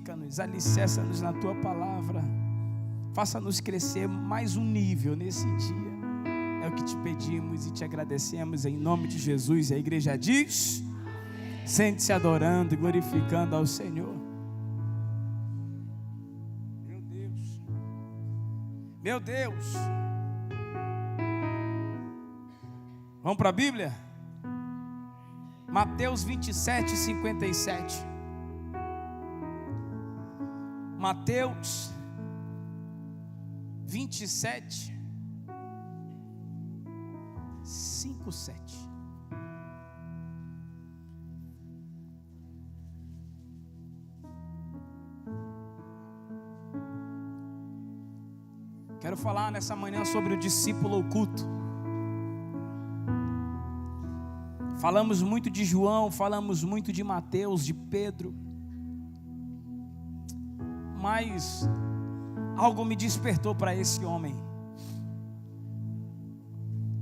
fortifica-nos, alicerça-nos na Tua palavra. Faça-nos crescer mais um nível nesse dia. É o que te pedimos e te agradecemos em nome de Jesus. E a igreja diz: sente-se adorando e glorificando ao Senhor. Meu Deus, meu Deus. Vamos para a Bíblia? Mateus 27, 57. Mateus 27, 5, 7. Quero falar nessa manhã sobre o discípulo oculto. Falamos muito de João, falamos muito de Mateus, de Pedro. Mas algo me despertou para esse homem.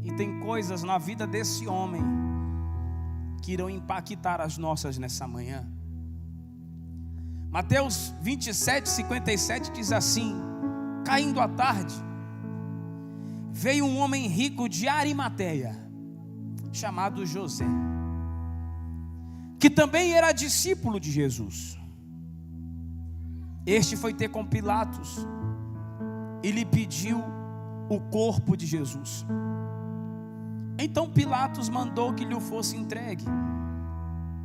E tem coisas na vida desse homem que irão impactar as nossas nessa manhã. Mateus 27, 57 diz assim: caindo a tarde, veio um homem rico de Arimateia, chamado José, que também era discípulo de Jesus. Este foi ter com Pilatos e lhe pediu o corpo de Jesus. Então Pilatos mandou que lhe fosse entregue.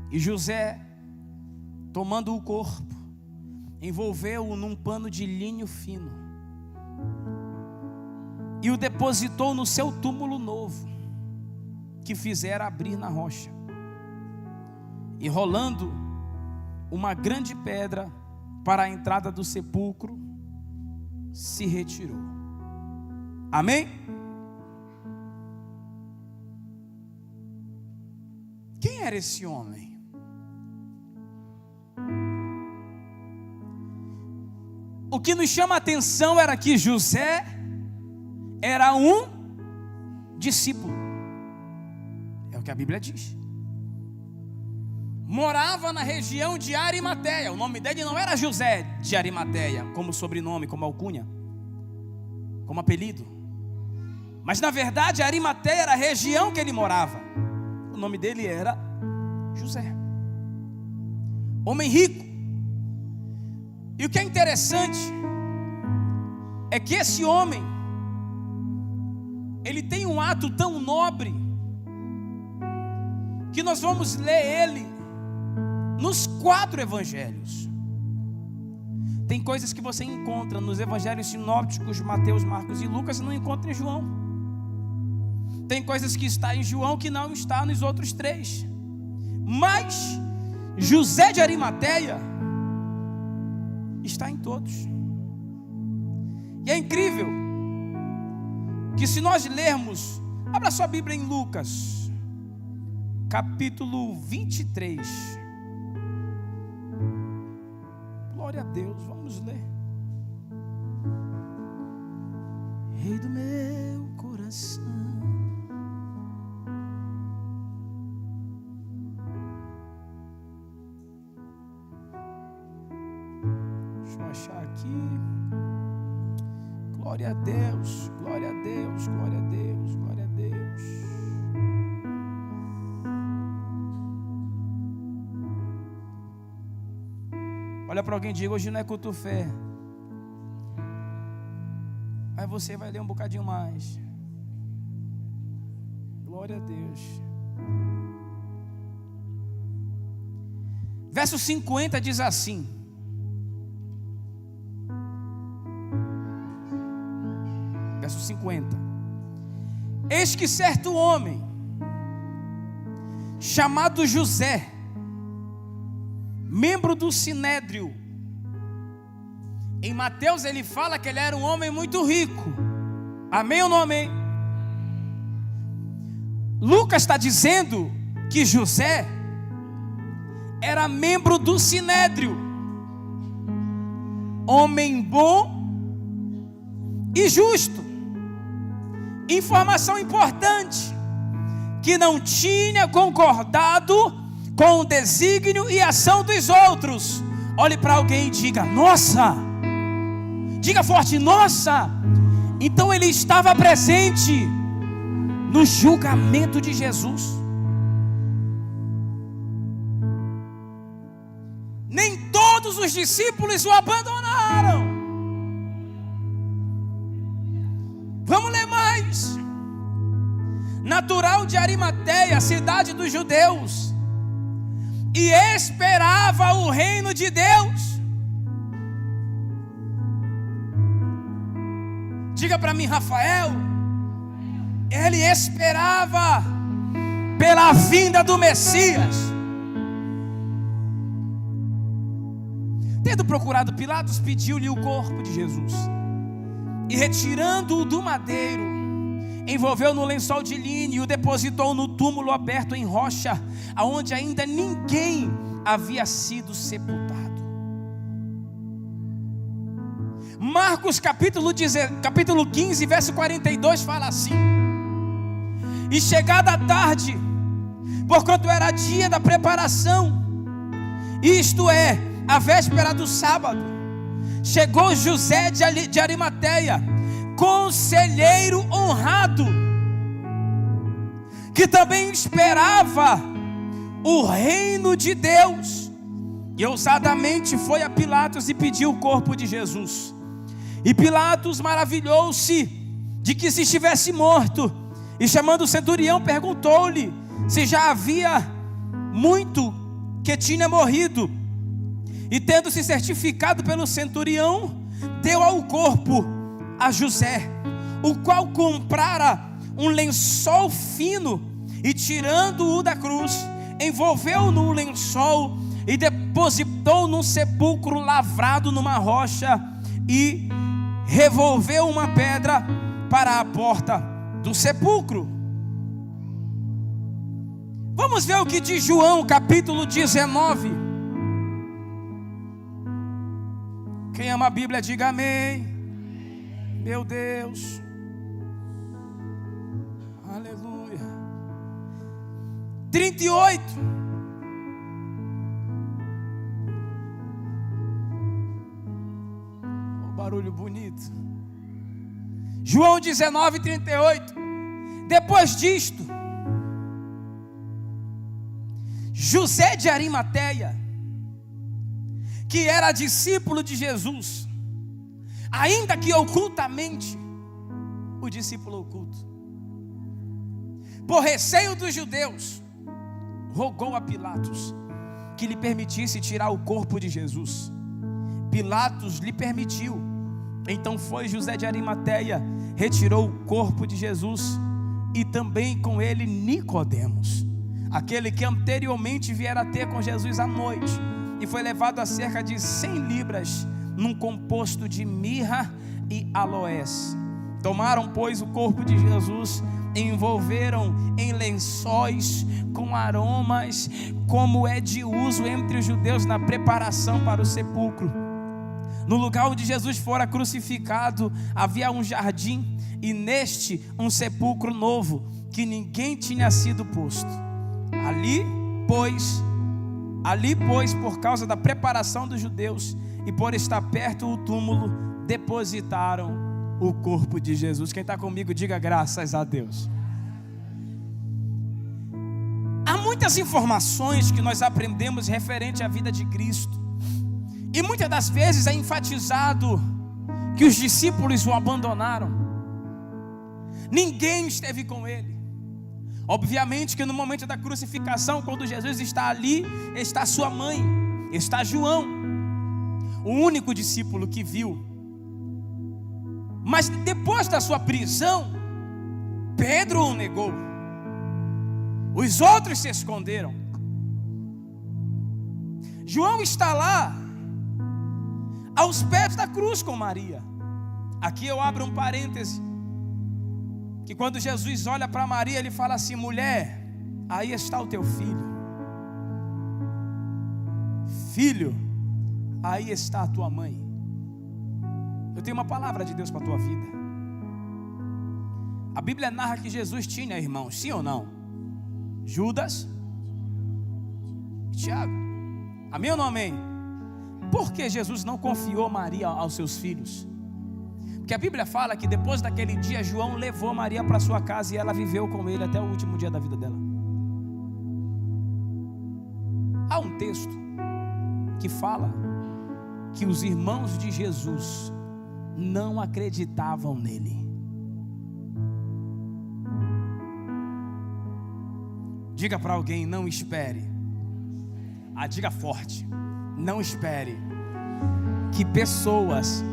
E José, tomando o corpo, envolveu-o num pano de linho fino e o depositou no seu túmulo novo, que fizera abrir na rocha. E rolando uma grande pedra para a entrada do sepulcro, se retirou. Amém? Quem era esse homem? O que nos chama a atenção era que José era um discípulo. É o que a Bíblia diz. Morava na região de Arimateia. O nome dele não era José de Arimateia, como sobrenome, como alcunha, como apelido. Mas na verdade Arimateia era a região que ele morava. O nome dele era José. Homem rico. E o que é interessante é que esse homem, ele tem um ato tão nobre que nós vamos ler ele nos 4 evangelhos. Tem coisas que você encontra nos evangelhos sinópticos, Mateus, Marcos e Lucas, e não encontra em João. Tem coisas que está em João que não está nos outros 3. Mas José de Arimateia está em todos. E é incrível que, se nós lermos, abra sua Bíblia em Lucas capítulo 23. Glória a Deus, vamos ler. Rei do meu coração, deixa eu achar aqui. Glória a Deus, glória a Deus, glória a Deus, glória a Deus. Olha para alguém e diga: hoje não é culto fé. Aí você vai ler um bocadinho mais. Glória a Deus. Verso 50 diz assim: verso 50. Eis que certo homem, chamado José, membro do Sinédrio. Em Mateus ele fala que ele era um homem muito rico. Amém ou não amém? Lucas está dizendo que José era membro do Sinédrio, homem bom e justo. Informação importante: que não tinha concordado com o desígnio e ação dos outros. Olhe para alguém e diga: nossa. Diga forte: nossa. Então ele estava presente no julgamento de Jesus. Nem todos os discípulos o abandonaram. Vamos ler mais. Natural de Arimateia, cidade dos judeus, e esperava o reino de Deus. Diga para mim: Rafael, ele esperava pela vinda do Messias. Tendo procurado Pilatos, pediu-lhe o corpo de Jesus, e retirando-o do madeiro, envolveu no lençol de linho e o depositou no túmulo aberto em rocha, aonde ainda ninguém havia sido sepultado. Marcos capítulo 15, verso 42 fala assim: e chegada a tarde, porquanto era dia da preparação, isto é, a véspera do sábado, chegou José de Arimateia, conselheiro honrado, que também esperava o reino de Deus, e ousadamente foi a Pilatos e pediu o corpo de Jesus. E Pilatos maravilhou-se de que se estivesse morto, e chamando o centurião, perguntou-lhe se já havia muito que tinha morrido. E tendo se certificado pelo centurião, deu ao corpo a José, o qual comprara um lençol fino, e tirando-o da cruz, envolveu no lençol e depositou num sepulcro lavrado numa rocha, e revolveu uma pedra para a porta do sepulcro. Vamos ver o que diz João capítulo 19. Quem ama a Bíblia diga amém. Meu Deus, aleluia. 38. O barulho bonito. João 19, 38. Depois disto, José de Arimateia, que era discípulo de Jesus, ainda que ocultamente, o discípulo oculto, por receio dos judeus, rogou a Pilatos que lhe permitisse tirar o corpo de Jesus. Pilatos lhe permitiu. Então foi José de Arimateia, retirou o corpo de Jesus, e também com ele Nicodemos, aquele que anteriormente viera ter com Jesus à noite, e foi levado a cerca de 100 libras num composto de mirra e aloés. Tomaram, pois, o corpo de Jesus, envolveram em lençóis com aromas, como é de uso entre os judeus na preparação para o sepulcro. No lugar onde Jesus fora crucificado havia um jardim, e neste um sepulcro novo, que ninguém tinha sido posto. Ali, pois, por causa da preparação dos judeus e por estar perto o túmulo, depositaram o corpo de Jesus. Quem está comigo, diga graças a Deus. Há muitas informações que nós aprendemos referente à vida de Cristo, e muitas das vezes é enfatizado que os discípulos o abandonaram. Ninguém esteve com ele. Obviamente que no momento da crucificação, quando Jesus está ali, está sua mãe, está João, o único discípulo que viu. Mas depois da sua prisão, Pedro o negou. Os outros se esconderam. João está lá, aos pés da cruz com Maria. Aqui eu abro um parêntese, que quando Jesus olha para Maria, ele fala assim: mulher, aí está o teu filho. Filho, aí está a tua mãe. Eu tenho uma palavra de Deus para a tua vida. A Bíblia narra que Jesus tinha irmãos, sim ou não? Judas e Tiago. Amém ou não amém? Por que Jesus não confiou Maria aos seus filhos? Porque a Bíblia fala que depois daquele dia, João levou Maria para sua casa e ela viveu com ele até o último dia da vida dela. Há um texto que fala que os irmãos de Jesus não acreditavam nele. Diga para alguém: não espere. Diga forte: não espere que pessoas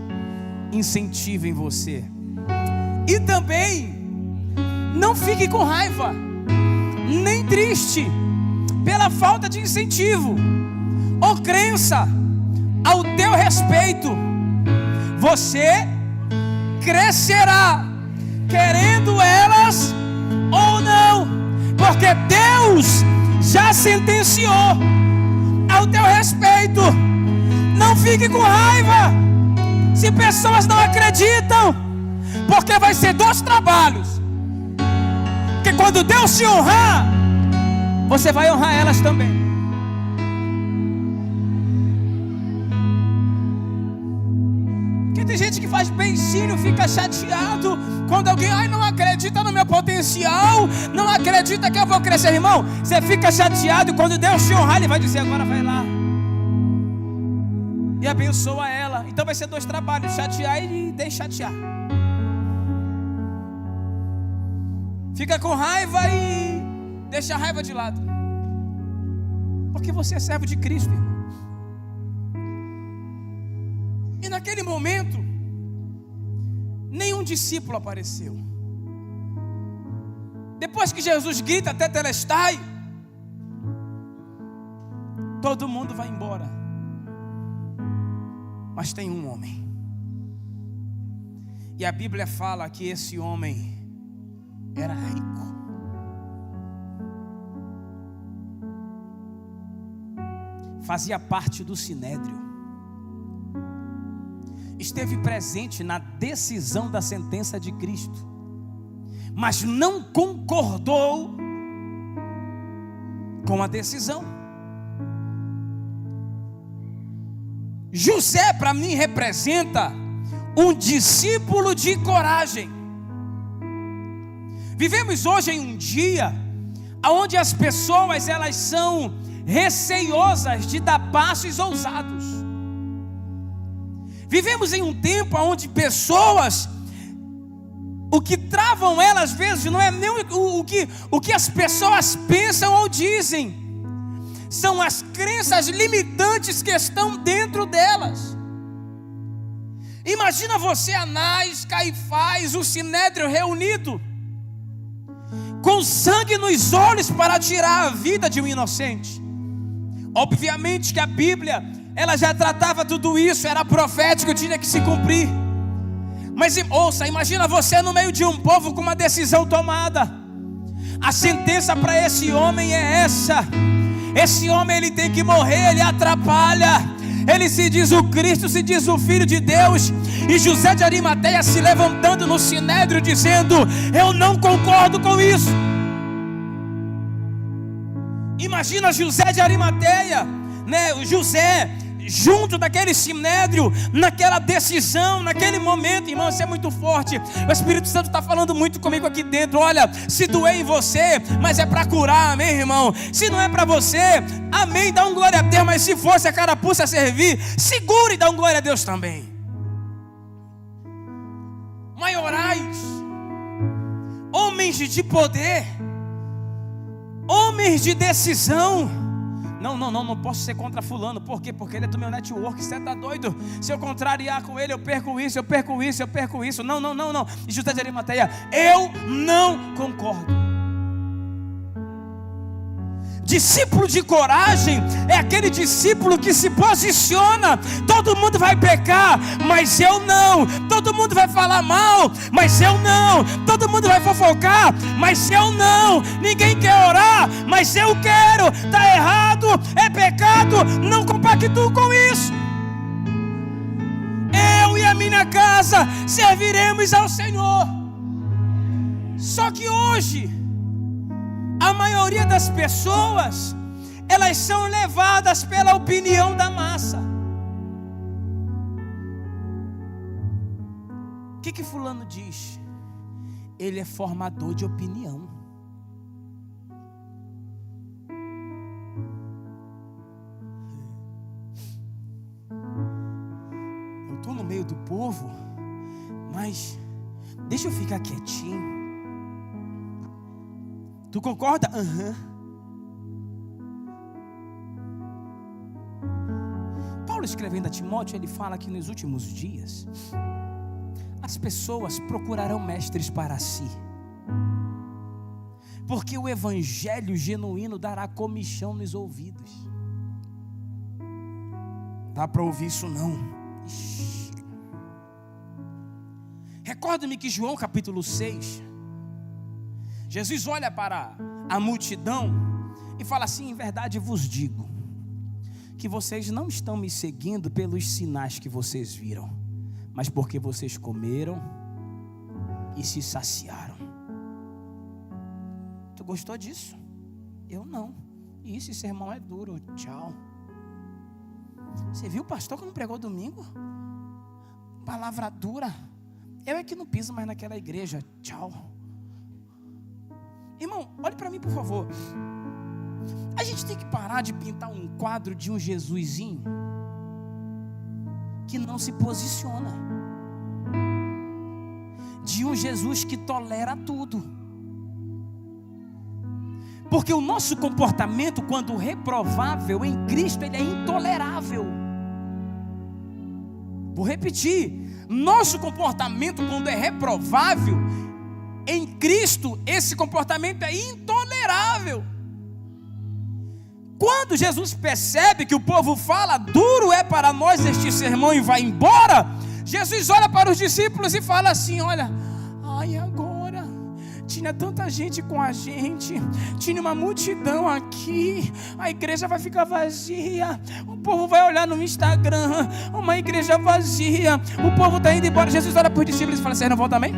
incentivem você. E também não fique com raiva, nem triste pela falta de incentivo ou crença ao teu respeito. Você crescerá, querendo elas ou não, porque Deus já sentenciou ao teu respeito. Não fique com raiva se pessoas não acreditam, porque vai ser 2 trabalhos. Porque quando Deus te honrar, você vai honrar elas também. Porque tem gente que faz beicinho, fica chateado quando alguém não acredita no meu potencial, não acredita que eu vou crescer. Irmão, você fica chateado, e quando Deus te honrar, Ele vai dizer: agora vai lá e abençoa ela. Então vai ser 2 trabalhos: chatear e deschatear. Fica com raiva e deixa a raiva de lado, porque você é servo de Cristo, irmão. E naquele momento, nenhum discípulo apareceu. Depois que Jesus grita Tetelestai, todo mundo vai embora. Mas tem um homem, e a Bíblia fala que esse homem era rico. Fazia parte do Sinédrio. Esteve presente na decisão da sentença de Cristo, mas não concordou com a decisão. José, para mim, representa um discípulo de coragem. Vivemos hoje em um dia onde as pessoas elas são receiosas de dar passos ousados. Vivemos em um tempo onde pessoas, o que travam elas às vezes não é nem o que as pessoas pensam ou dizem, são as crenças limitantes que estão dentro delas. Imagina você, Anás, Caifás, o Sinédrio reunido, com sangue nos olhos para tirar a vida de um inocente. Obviamente que a Bíblia, ela já tratava tudo isso, era profético, tinha que se cumprir. Mas ouça, imagina você no meio de um povo com uma decisão tomada. A sentença para esse homem é essa: esse homem ele tem que morrer, ele atrapalha, ele se diz o Cristo, se diz o Filho de Deus. E José de Arimateia se levantando no Sinédrio dizendo: eu não concordo com isso. Imagina José de Arimateia, José junto daquele Sinédrio, naquela decisão, naquele momento. Irmão, isso é muito forte. O Espírito Santo está falando muito comigo aqui dentro. Olha, se doer em você, mas é para curar, amém, irmão? Se não é para você, amém, dá um glória a Deus. Mas se fosse a carapuça a servir, segure e dá um glória a Deus também. Maiorais, homens de poder, homens de decisão. Não posso ser contra fulano. Por quê? Porque ele é do meu network. Você está doido? Se eu contrariar com ele, eu perco isso. Não. E José de Arimateia: eu não concordo. Discípulo de coragem é aquele discípulo que se posiciona. Todo mundo vai pecar, mas eu não. Todo mundo vai falar mal, mas eu não. Todo mundo vai fofocar, mas eu não. Ninguém quer orar, mas eu quero. Está errado, é pecado, não compactuo com isso. Eu e a minha casa serviremos ao Senhor. Só que hoje a maioria das pessoas, elas são levadas pela opinião da massa. que fulano diz? Ele é formador de opinião. Eu estou no meio do povo, mas deixa eu ficar quietinho. Tu concorda? Paulo, escrevendo a Timóteo, ele fala que nos últimos dias as pessoas procurarão mestres para si, porque o evangelho genuíno dará comichão nos ouvidos. Dá para ouvir isso não? Ixi. Recordo-me que João capítulo 6, Jesus olha para a multidão e fala assim: em verdade vos digo, que vocês não estão me seguindo pelos sinais que vocês viram, mas porque vocês comeram e se saciaram. Tu gostou disso? Eu não. E esse sermão é duro. Tchau. Você viu o pastor que não pregou domingo? Palavra dura. Eu é que não piso mais naquela igreja. Tchau. Irmão, olhe para mim, por favor. A gente tem que parar de pintar um quadro de um Jesusinho que não se posiciona, de um Jesus que tolera tudo. Porque o nosso comportamento, quando reprovável em Cristo, ele é intolerável. Vou repetir: nosso comportamento, quando é reprovável em Cristo, esse comportamento é intolerável. Quando Jesus percebe que o povo fala: duro é para nós este sermão, e vai embora, Jesus olha para os discípulos e fala assim: olha, ai, agora tinha tanta gente com a gente, tinha uma multidão aqui, a igreja vai ficar vazia, o povo vai olhar no Instagram, uma igreja vazia, o povo está indo embora. Jesus olha para os discípulos e fala: vocês não vão também?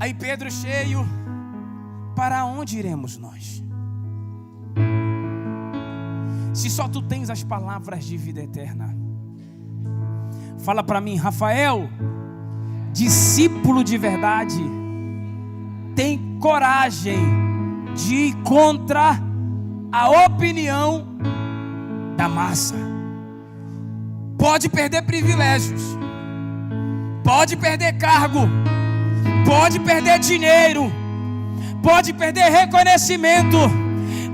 Aí Pedro, cheio: para onde iremos nós? Se só tu tens as palavras de vida eterna. Fala para mim, Rafael, discípulo de verdade, tem coragem de ir contra a opinião da massa. Pode perder privilégios, pode perder cargo, pode perder dinheiro, pode perder reconhecimento,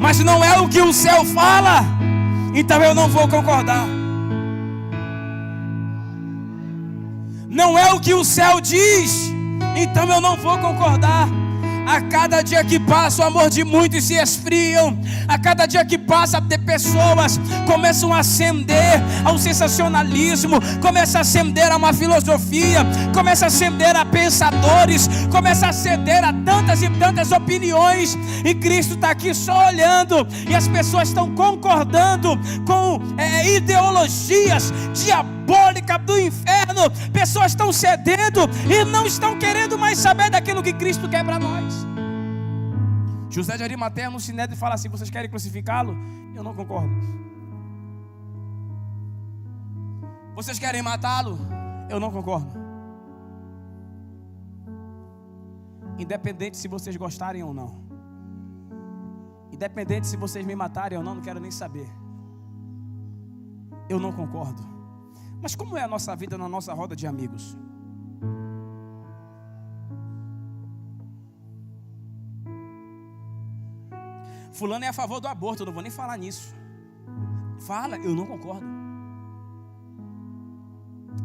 mas não é o que o céu fala, então eu não vou concordar. Não é o que o céu diz, então eu não vou concordar. A cada dia que passa, o amor de muitos se esfriam. A cada dia que passa, pessoas começam a ascender ao sensacionalismo, começa a ascender a uma filosofia, começa a ascender a pensadores, começa a ascender a tantas e tantas opiniões, e Cristo está aqui só olhando, e as pessoas estão concordando com ideologias diabólicas do inferno. Pessoas estão cedendo e não estão querendo mais saber daquilo que Cristo quer para nós. José de Arimateia no Sinédrio fala assim: vocês querem crucificá-lo? Eu não concordo. Vocês querem matá-lo? Eu não concordo. Independente se vocês gostarem ou não, independente se vocês me matarem ou não, não quero nem saber. Eu não concordo. Mas como é a nossa vida na nossa roda de amigos? Fulano é a favor do aborto, eu não vou nem falar nisso. Fala, eu não concordo.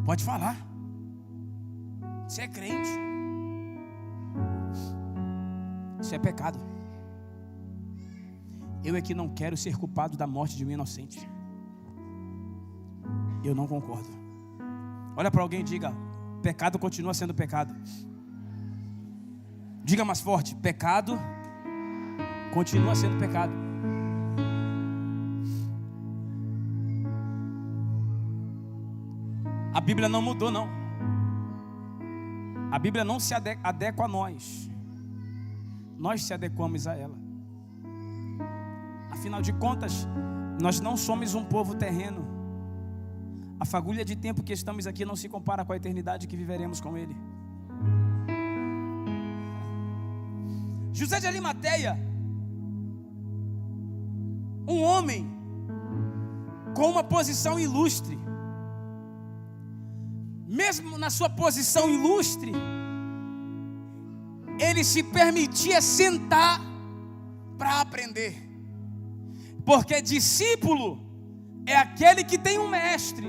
Pode falar. Você é crente. Isso é pecado. Eu é que não quero ser culpado da morte de um inocente. Eu não concordo. Olha para alguém e diga: pecado continua sendo pecado. Diga mais forte: pecado continua sendo pecado. A Bíblia não mudou, não. A Bíblia não se adequa a nós. Nós se adequamos a ela. Afinal de contas, nós não somos um povo terreno. A fagulha de tempo que estamos aqui não se compara com a eternidade que viveremos com Ele. José de Arimateia, um homem com uma posição ilustre, mesmo na sua posição ilustre, ele se permitia sentar para aprender, porque discípulo é aquele que tem um mestre,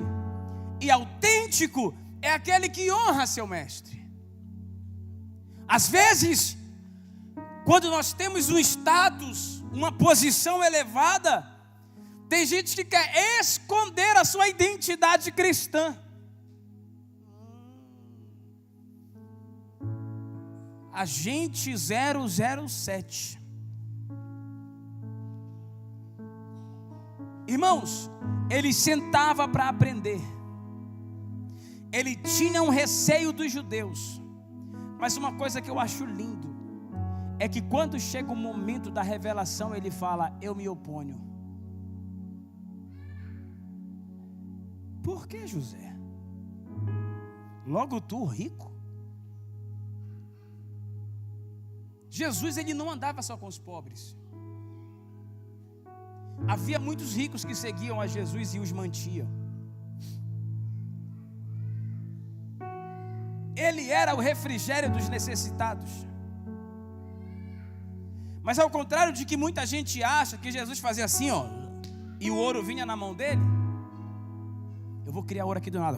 e autêntico é aquele que honra seu mestre. Às vezes, quando nós temos um status, uma posição elevada, tem gente que quer esconder a sua identidade cristã. Agente 007. Irmãos, ele sentava para aprender. Ele tinha um receio dos judeus. Mas uma coisa que eu acho lindo é que quando chega o momento da revelação, ele fala: eu me oponho. Por que, José? Logo tu, rico? Jesus, ele não andava só com os pobres. Havia muitos ricos que seguiam a Jesus e os mantiam. Ele era o refrigério dos necessitados. Mas ao contrário de que muita gente acha que Jesus fazia assim, ó, e o ouro vinha na mão dele, eu vou criar ouro aqui do nada.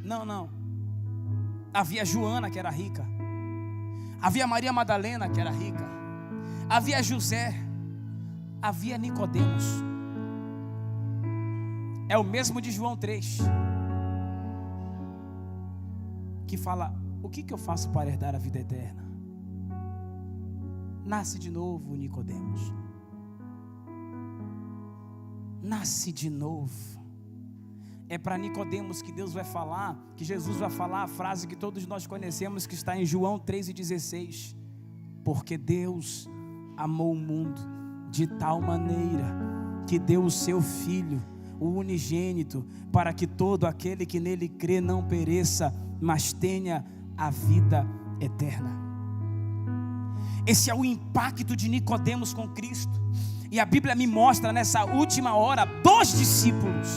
Não, não. Havia Joana, que era rica. Havia Maria Madalena, que era rica. Havia José. Havia Nicodemos. É o mesmo de João 3, que fala: o que eu faço para herdar a vida eterna? Nasce de novo, Nicodemos. Nasce de novo. É para Nicodemos que Deus vai falar, que Jesus vai falar a frase que todos nós conhecemos, que está em João 3,16. Porque Deus amou o mundo de tal maneira que deu o seu Filho, o unigênito, para que todo aquele que nele crê não pereça, mas tenha a vida eterna. Esse é o impacto de Nicodemos com Cristo. E a Bíblia me mostra nessa última hora 2 discípulos.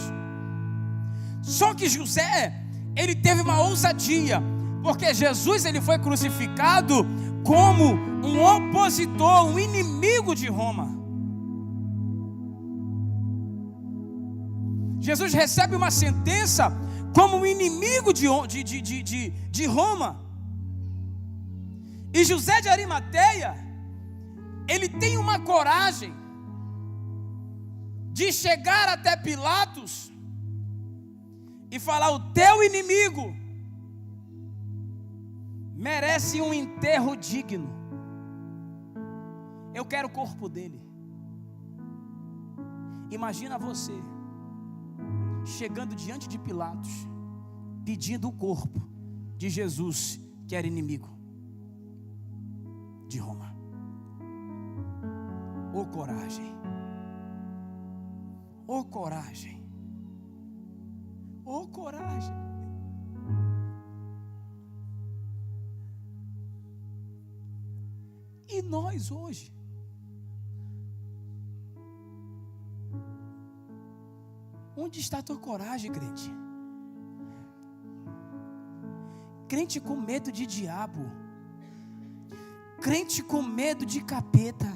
Só que José, ele teve uma ousadia, porque Jesus, ele foi crucificado como um opositor, um inimigo de Roma. Jesus recebe uma sentença como um inimigo de Roma. E José de Arimateia, ele tem uma coragem de chegar até Pilatos e falar: o teu inimigo merece um enterro digno. Eu quero o corpo dele. Imagina você chegando diante de Pilatos, pedindo o corpo de Jesus, que era inimigo de Roma. Ô coragem! Ô coragem! Ô coragem! E nós hoje? Onde está a tua coragem, crente? Crente com medo de diabo, crente com medo de capeta,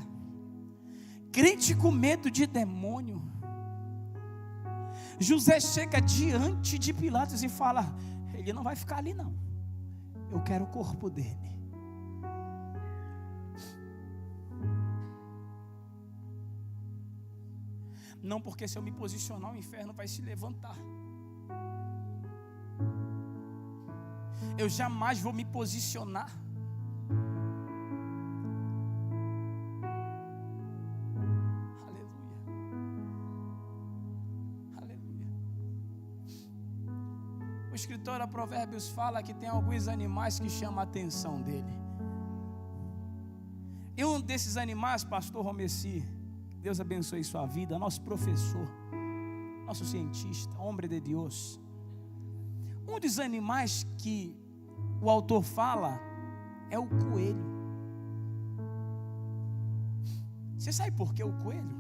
crente com medo de demônio. José chega diante de Pilatos e fala: ele não vai ficar ali não, eu quero o corpo dele. Não, porque se eu me posicionar, o inferno vai se levantar. Eu jamais vou me posicionar. Aleluia. Aleluia. O escritor a Provérbios fala que tem alguns animais que chamam a atenção dele. E um desses animais, pastor Romeci, Deus abençoe sua vida. Nosso professor, nosso cientista, homem de Deus. Um dos animais que o autor fala é o coelho. Você sabe por que o coelho?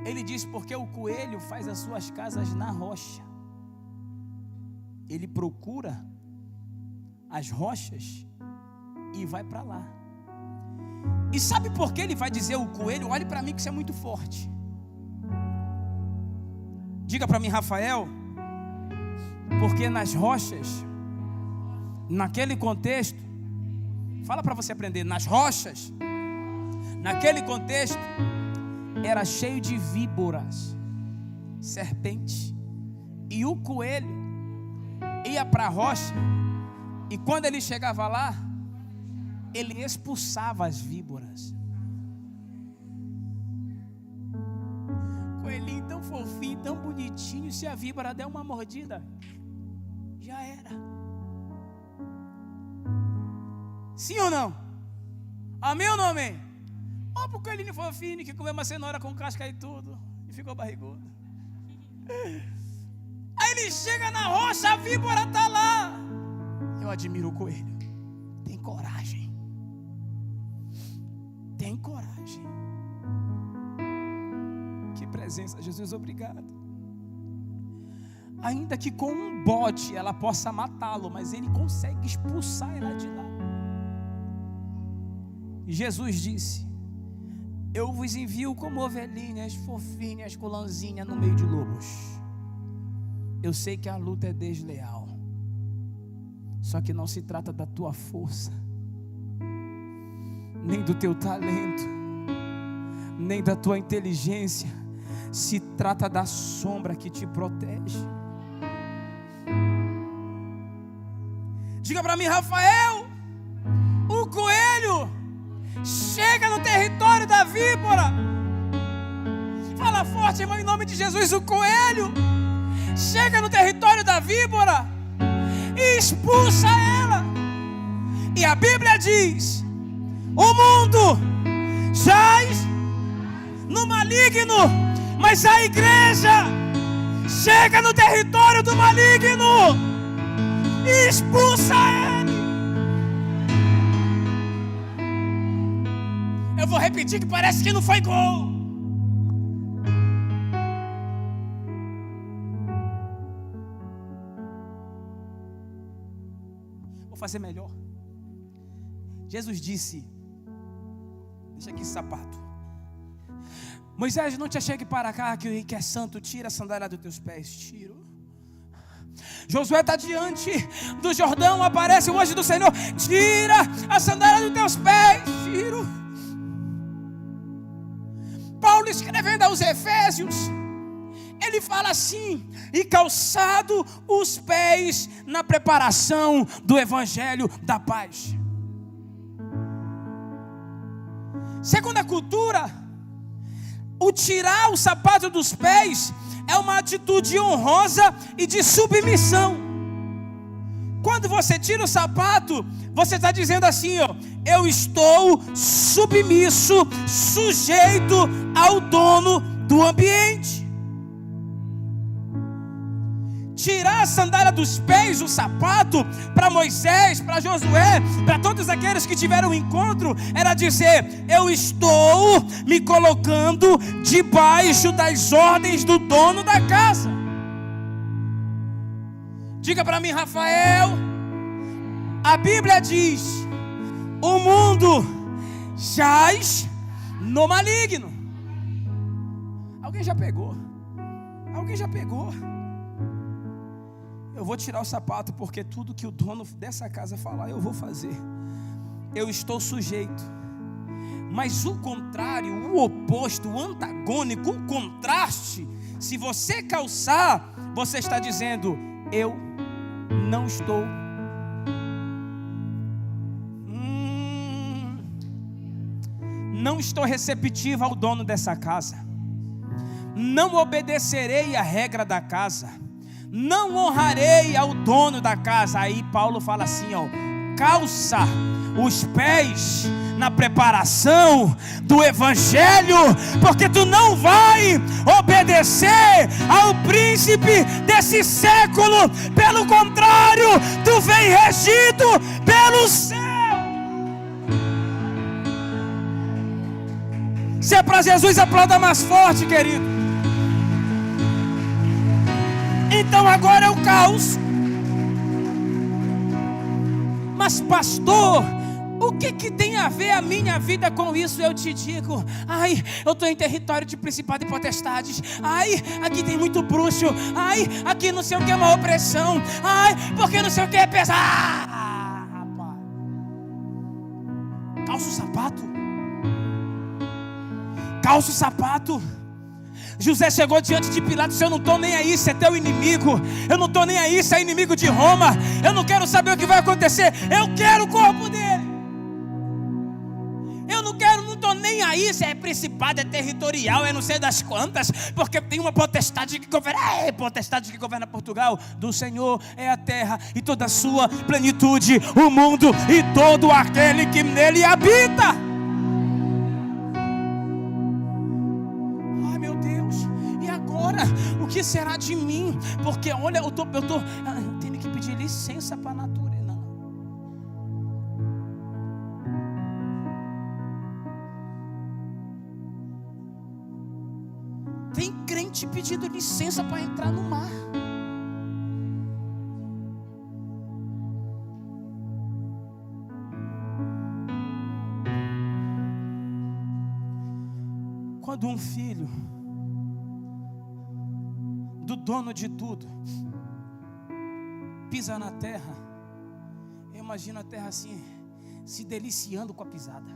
Ele diz porque o coelho faz as suas casas na rocha. Ele procura as rochas e vai para lá. E sabe por que ele vai dizer o coelho? Olhe para mim que isso é muito forte. Diga para mim, Rafael. Porque nas rochas, naquele contexto, fala para você aprender, nas rochas, naquele contexto, era cheio de víboras, serpentes. E o coelho ia para a rocha, e quando ele chegava lá, ele expulsava as víboras. Coelhinho tão fofinho, tão bonitinho, se a víbora der uma mordida, já era. Sim ou não? Amém ou não amém? Olha pro coelhinho fofinho que comeu uma cenoura com casca e tudo, e ficou barrigudo. Aí ele chega na rocha, a víbora está lá. Eu admiro o coelho. Tem coragem. Tem coragem. Que presença, Jesus, obrigado. Ainda que com um bote ela possa matá-lo, mas ele consegue expulsar ela de lá. E Jesus disse: eu vos envio como ovelhinhas fofinhas, com lãzinha no meio de lobos. Eu sei que a luta é desleal, só que não se trata da tua força, nem do teu talento, nem da tua inteligência. Se trata da sombra que te protege. Diga para mim, Rafael, o coelho chega no território da víbora. Fala forte, irmão, em nome de Jesus. O coelho chega no território da víbora e expulsa ela. E a Bíblia diz: o mundo jaz no maligno, mas a igreja chega no território do maligno e expulsa ele. Eu vou repetir que parece que não foi gol. Vou fazer melhor. Jesus disse: deixa aqui esse sapato. Moisés, não te achegue para cá, que o rei que é santo, tira a sandália dos teus pés. Tiro. Josué está diante do Jordão, aparece o anjo do Senhor, tira a sandália dos teus pés. Tiro. Paulo, escrevendo aos Efésios, ele fala assim: e calçado os pés na preparação do evangelho da paz. Segundo a cultura, o tirar o sapato dos pés é uma atitude honrosa e de submissão. Quando você tira o sapato, você está dizendo assim, ó: eu estou submisso, sujeito ao dono do ambiente. Tirar a sandália dos pés, o sapato, para Moisés, para Josué, para todos aqueles que tiveram um encontro, era dizer: eu estou me colocando debaixo das ordens do dono da casa. Diga para mim, Rafael, a Bíblia diz: o mundo jaz no maligno. Alguém já pegou? Alguém já pegou? Eu vou tirar o sapato, porque tudo que o dono dessa casa falar, eu vou fazer. Eu estou sujeito. Mas o contrário, o oposto, o antagônico, o contraste, se você calçar, você está dizendo: eu não estou. Não estou receptivo ao dono dessa casa. Não obedecerei à regra da casa. Não honrarei ao dono da casa. Aí Paulo fala assim, ó: calça os pés na preparação do Evangelho, porque tu não vai obedecer ao príncipe desse século, pelo contrário, tu vem regido pelo céu. Se é para Jesus, aplauda mais forte, querido. Então agora é o caos. Mas pastor, o que tem a ver a minha vida com isso? Eu te digo, ai, eu estou em território de principado e potestades, ai, aqui tem muito bruxo, ai, aqui não sei o que é uma opressão, ai, porque não sei o que é pesado. Rapaz, calça o sapato, calça o sapato. José chegou diante de Pilatos: eu não estou nem aí se é teu inimigo, eu não estou nem aí se é inimigo de Roma, eu não quero saber o que vai acontecer, eu quero o corpo dele. Eu não estou nem aí se é principado, é territorial, é não sei das quantas, porque tem uma potestade que governa, potestade que governa Portugal. Do Senhor é a terra e toda a sua plenitude, o mundo e todo aquele que nele habita. O que será de mim? Porque olha, eu tenho que pedir licença para a natureza. Não. Tem crente pedindo licença para entrar no mar. Quando um filho do dono de tudo pisa na terra, eu imagino a terra assim, se deliciando com a pisada,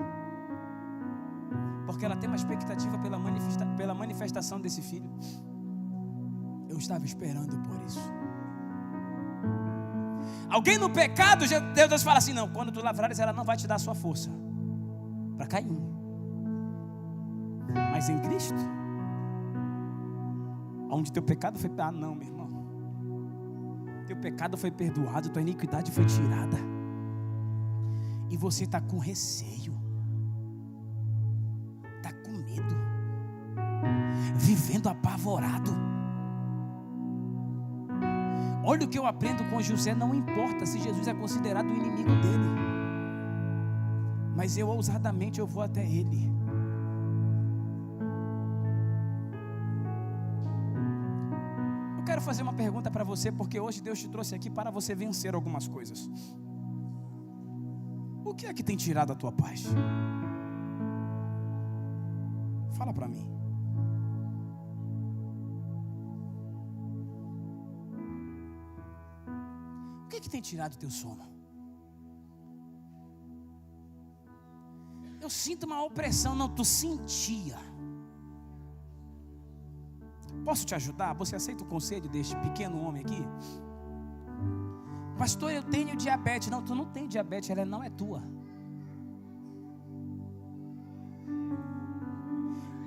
porque ela tem uma expectativa pela manifestação desse filho. Eu estava esperando por isso. Alguém no pecado, Deus fala assim: não, quando tu lavrares, ela não vai te dar a sua força para Caim, mas em Cristo, onde teu pecado foi, não, meu irmão, teu pecado foi perdoado, tua iniquidade foi tirada, e você está com receio, está com medo, vivendo apavorado. Olha o que eu aprendo com José: não importa se Jesus é considerado o inimigo dele, mas eu ousadamente vou até ele. Eu quero fazer uma pergunta para você, porque hoje Deus te trouxe aqui para você vencer algumas coisas. O que é que tem tirado a tua paz? Fala para mim. O que é que tem tirado o teu sono? Eu sinto uma opressão. Não, tu sentia. Posso te ajudar? Você aceita o conselho deste pequeno homem aqui? Pastor, eu tenho diabetes. Não, tu não tem diabetes, ela não é tua.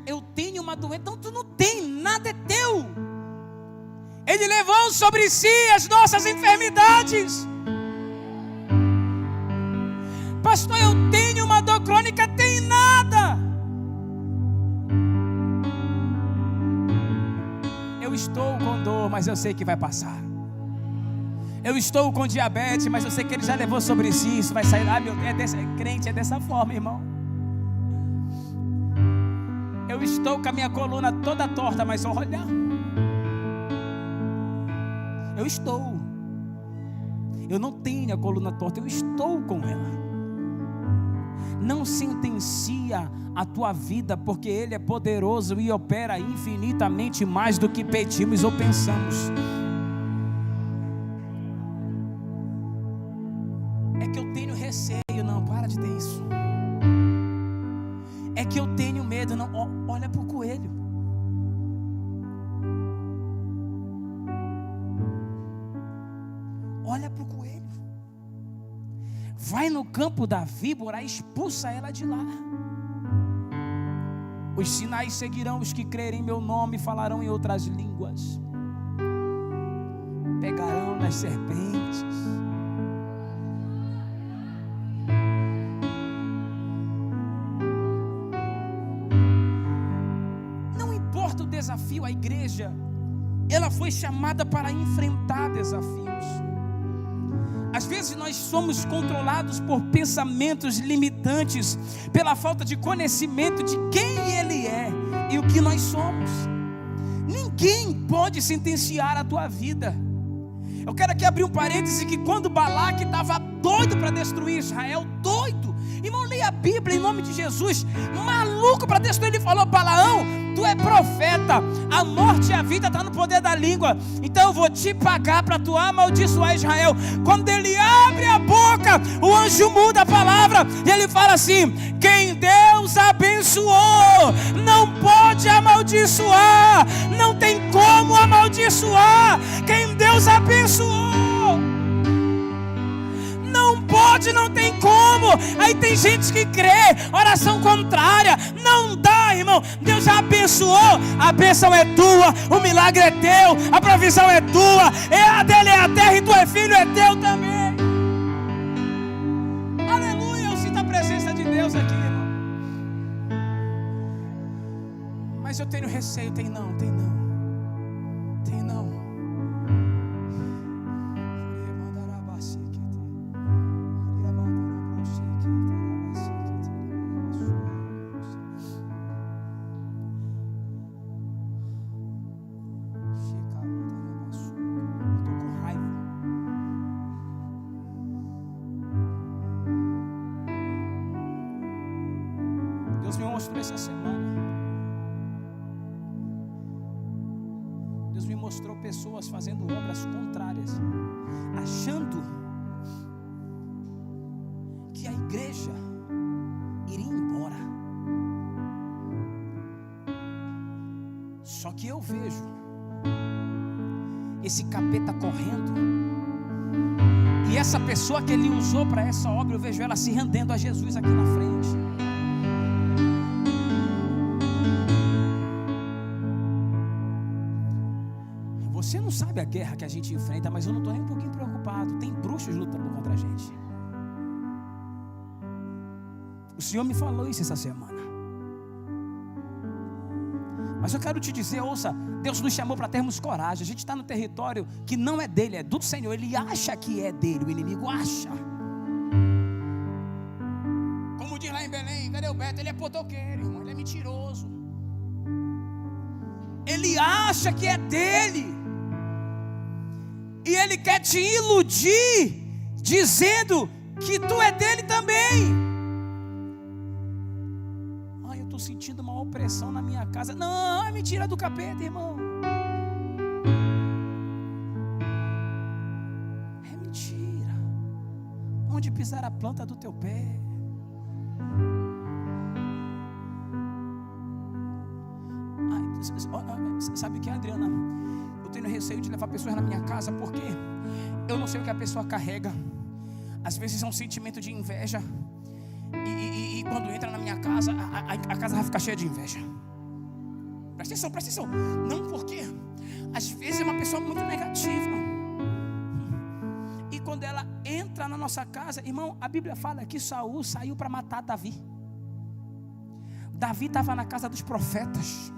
Eu tenho uma doença. Não, tu não tem, nada é teu. Ele levou sobre si as nossas enfermidades. Pastor, eu tenho uma dor crônica. Tem nada. Eu estou com dor, mas eu sei que vai passar. Eu estou com diabetes, mas eu sei que ele já levou sobre si. Isso vai sair. Ah, meu Deus, crente é dessa forma, irmão. Eu estou com a minha coluna toda torta, mas olha, eu estou. Eu não tenho a coluna torta, eu estou com ela. Não sentencia a tua vida, porque Ele é poderoso e opera infinitamente mais do que pedimos ou pensamos. É que eu tenho receio. Não, para de ter isso. É que eu tenho medo. Não, olha para o coelho. Olha para o coelho. Vai no campo da víbora, expulsa ela de lá. Os sinais seguirão os que crerem em meu nome, falarão em outras línguas, pegarão nas serpentes. desafio, a igreja, ela foi chamada para enfrentar desafios. Às vezes nós somos controlados por pensamentos limitantes, pela falta de conhecimento de quem Ele é e o que nós somos. Ninguém pode sentenciar a tua vida. Eu quero aqui abrir um parêntese, que quando Balaque estava doido para destruir Israel, doido, irmão, leia a Bíblia em nome de Jesus, maluco para destruir, ele falou: Balaão, tu é profeta, a morte e a vida está no poder da língua, então eu vou te pagar para tu amaldiçoar Israel. Quando ele abre a boca, o anjo muda a palavra, e ele fala assim: quem Deus abençoou, não pode amaldiçoar, não tem como amaldiçoar, quem Deus abençoou, não pode, não tem como. Aí tem gente que crê, oração contrária, não dá, irmão. Deus já abençoou, a bênção é tua, o milagre é teu, a provisão é tua, a dele é a terra e tu é filho, é teu também. Aleluia, eu sinto a presença de Deus aqui, irmão. Mas eu tenho receio, tem não. Deus me mostrou essa semana. Deus me mostrou pessoas fazendo obras contrárias, achando que a igreja iria embora. Só que eu vejo esse capeta correndo, e essa pessoa que ele usou para essa obra, eu vejo ela se rendendo a Jesus aqui na frente. Você não sabe a guerra que a gente enfrenta, mas eu não estou nem um pouquinho preocupado. Tem bruxos lutando contra a gente. O Senhor me falou isso essa semana. Mas eu quero te dizer, ouça, Deus nos chamou para termos coragem. A gente está no território que não é dele, é do Senhor. Ele acha que é dele, o inimigo acha. Como diz lá em Belém, cadê o Beto? Ele é potoqueiro, irmão, ele é mentiroso. Ele acha que é dele. E ele quer te iludir, dizendo que tu é dele também. Eu estou sentindo uma opressão na minha casa. Não, é mentira do capeta, irmão. É mentira. Onde pisar a planta do teu pé. Sabe o que é, Adriana? Eu tenho receio de levar pessoas na minha casa, porque eu não sei o que a pessoa carrega. Às vezes é um sentimento de inveja, e quando entra na minha casa, a casa vai ficar cheia de inveja. Presta atenção. Não, porque às vezes é uma pessoa muito negativa, e quando ela entra na nossa casa, irmão, a Bíblia fala que Saul saiu para matar Davi. Davi estava na casa dos profetas.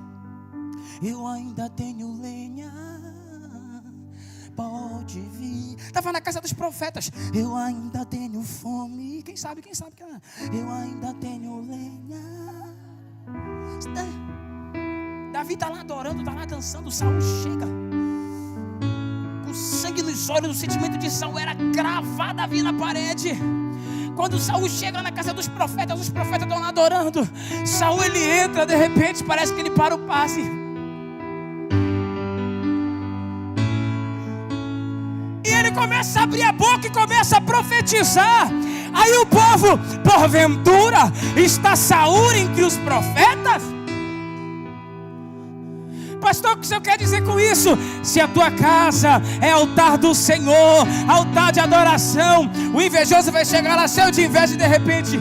Eu ainda tenho lenha, pode vir. Estava na casa dos profetas. Eu ainda tenho fome. Quem sabe? Eu ainda tenho lenha. Davi está lá adorando, está lá dançando. Saul chega com sangue nos olhos. O sentimento de Saul era cravar Davi na parede. Quando Saul chega na casa dos profetas, os profetas estão lá adorando. Saul, ele entra, de repente parece que ele para o passe. E ele começa a abrir a boca e começa a profetizar. Aí o povo, porventura, está Saul entre os profetas? Pastor, o que o senhor quer dizer com isso? Se a tua casa é altar do Senhor, altar de adoração, o invejoso vai chegar lá cheio de inveja e de repente,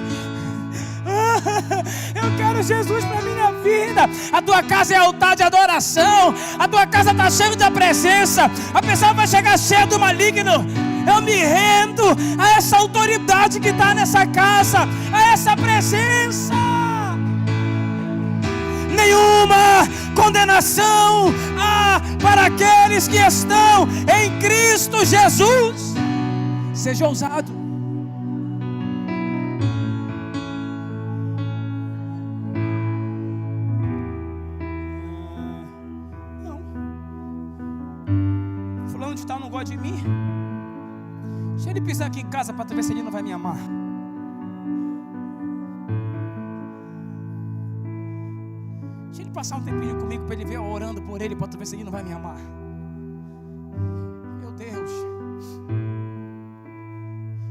eu quero Jesus para minha vida. A tua casa é altar de adoração, a tua casa está cheia da presença. A pessoa vai chegar cheia do maligno. Eu me rendo a essa autoridade que está nessa casa, a essa presença. Nenhuma condenação para aqueles que estão em Cristo Jesus. Seja ousado. Não. Fulano de tal não gosta de mim. Deixa ele pisar aqui em casa para tu ver se ele não vai me amar. Deixa ele passar um tempinho comigo para ele ver eu orando por ele, para tu ver se ele não vai me amar. Meu Deus.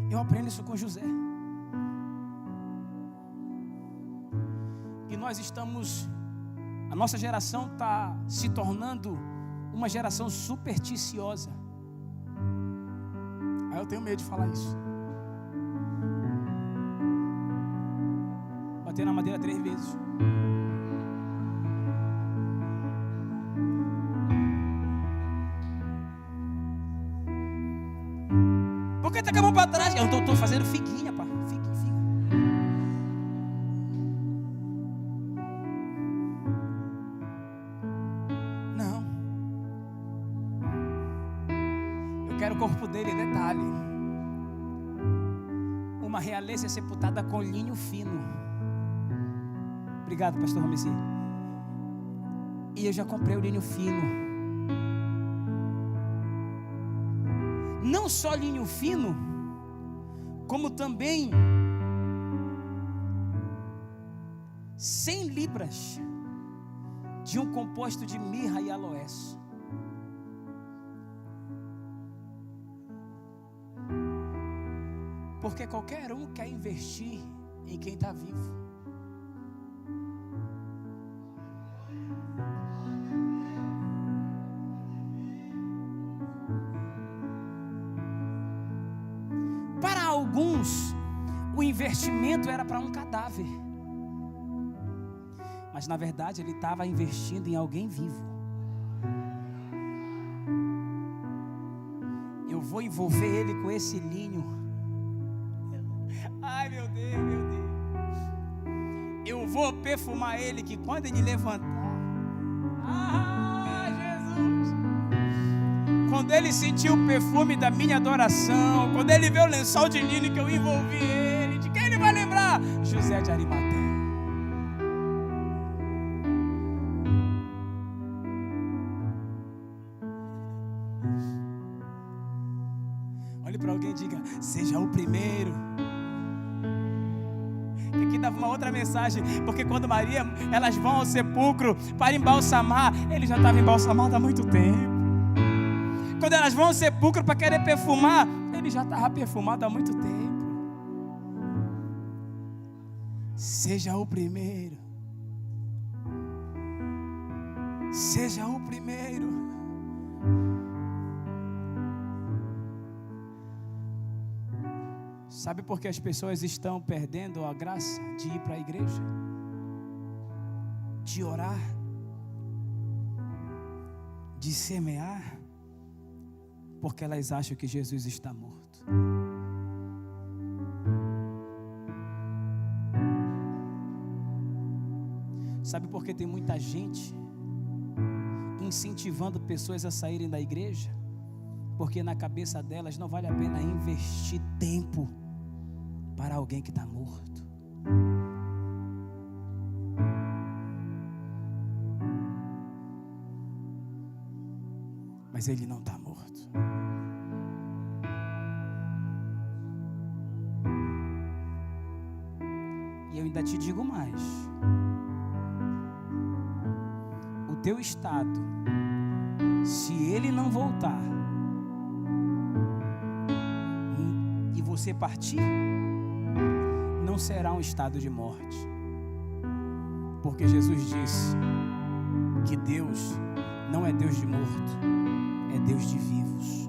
Eu aprendo isso com José. E nós estamos, a nossa geração está se tornando uma geração supersticiosa. Aí eu tenho medo de falar isso. Bater na madeira 3 vezes. Por que tá com a mão para trás? Eu estou fazendo figuinha, pá. Figa. Não. Eu quero o corpo dele, detalhe. Uma realeza sepultada com linho fino. Obrigado, pastor Ramessi. E eu já comprei o linho fino. Não só linho fino, como também 100 libras de um composto de mirra e aloés. Porque qualquer um quer investir em quem está vivo. Alguns, o investimento era para um cadáver, mas na verdade ele estava investindo em alguém vivo. Eu vou envolver ele com esse linho. Ai, meu Deus. Eu vou perfumar ele, que quando ele levantar, quando ele sentiu o perfume da minha adoração, quando ele vê o lençol de linho que eu envolvi ele, de quem ele vai lembrar? José de Arimateia. Olhe para alguém e diga: seja o primeiro. E aqui dava uma outra mensagem, porque quando Maria, elas vão ao sepulcro para embalsamar, ele já estava embalsamado há muito tempo. Quando elas vão ao sepulcro para querer perfumar, ele já estava perfumado há muito tempo. Seja o primeiro. Seja o primeiro. Sabe por que as pessoas estão perdendo a graça de ir para a igreja? De orar? De semear? Porque elas acham que Jesus está morto. Sabe por que tem muita gente incentivando pessoas a saírem da igreja? Porque na cabeça delas não vale a pena investir tempo para alguém que está morto. Mas ele não está morto. E eu ainda te digo mais: o teu estado, se ele não voltar e você partir, não será um estado de morte. Porque Jesus disse que Deus não é Deus de morto, é Deus de vivos.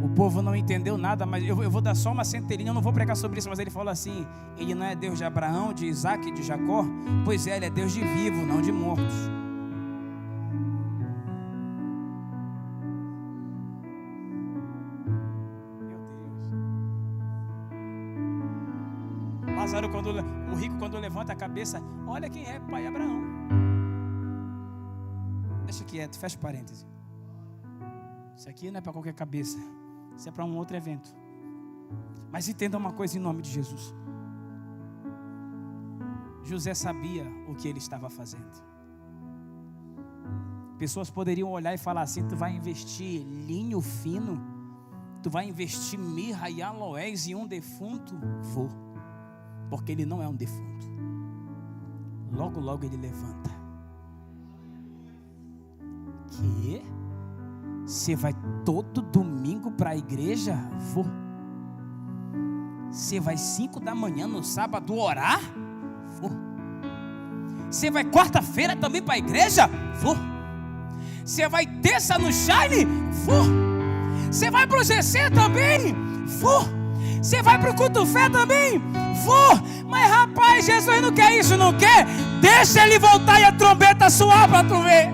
O povo não entendeu nada, mas eu vou dar só uma centelhinha, eu não vou pregar sobre isso, mas ele falou assim: ele não é Deus de Abraão, de Isaac e de Jacó? Pois é, ele é Deus de vivos, não de mortos. Meu Deus. Lázaro, quando o rico quando levanta a cabeça, olha quem é, pai Abraão. Deixa quieto, fecha parênteses. Isso aqui não é para qualquer cabeça, isso é para um outro evento. Mas entenda uma coisa em nome de Jesus. José sabia o que ele estava fazendo. Pessoas poderiam olhar e falar assim: tu vai investir linho fino, tu vai investir mirra e aloés em um defunto? Vou, porque ele não é um defunto. Logo, logo ele levanta. Que? Você vai todo domingo para a igreja? Vou. Você vai 5 da manhã no sábado orar? Vou. Você vai quarta-feira também para a igreja? Vou. Você vai terça no Shine? Vou. Você vai para o GC também? Vou. Você vai para o culto fé também? Vou. Mas rapaz, Jesus não quer isso, não quer? Deixa ele voltar e a trombeta soar para tu ver.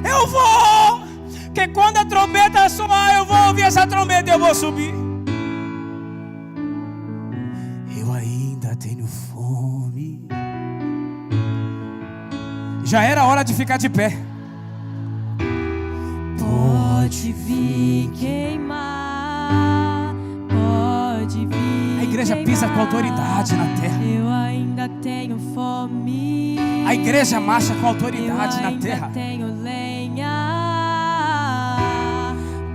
Eu vou. Porque quando a trombeta soar, eu vou ouvir essa trombeta e eu vou subir. Eu ainda tenho fome. Já era hora de ficar de pé. Pode vir queimar, pode vir. A igreja pisa com autoridade na terra. Eu ainda tenho fome. A igreja marcha com autoridade na terra. Eu ainda tenho lenha.